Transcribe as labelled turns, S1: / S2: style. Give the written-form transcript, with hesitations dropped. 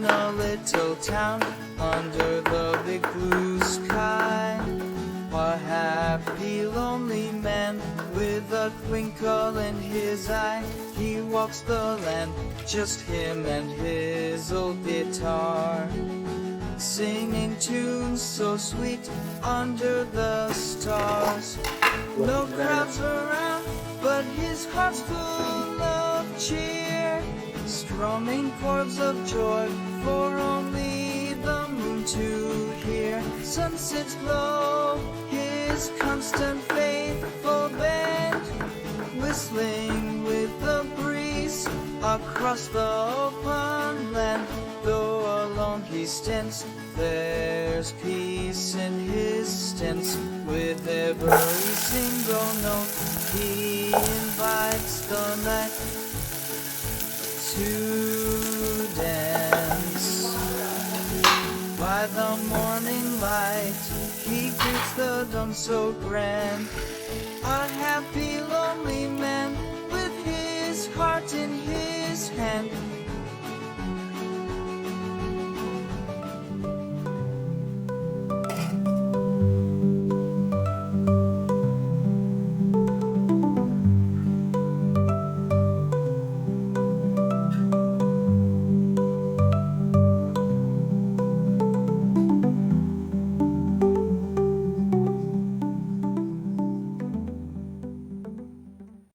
S1: a little town under the big blue sky. A happy lonely man with a twinkle in his eye. He walks the land, just him and his old guitar, singing tunes so sweet under the stars. No crowds around, but his heart's full of cheer, strumming chords of joy for only the moon to hear. Sunsets glow, his constant faithful band, whistling with the breeze across the open land. Though alone he stands, there's peace in his stance. With every single note he invites the night to dance. By the morning light he greets the dawn so grand. A happy lonely man with his heart in his hand,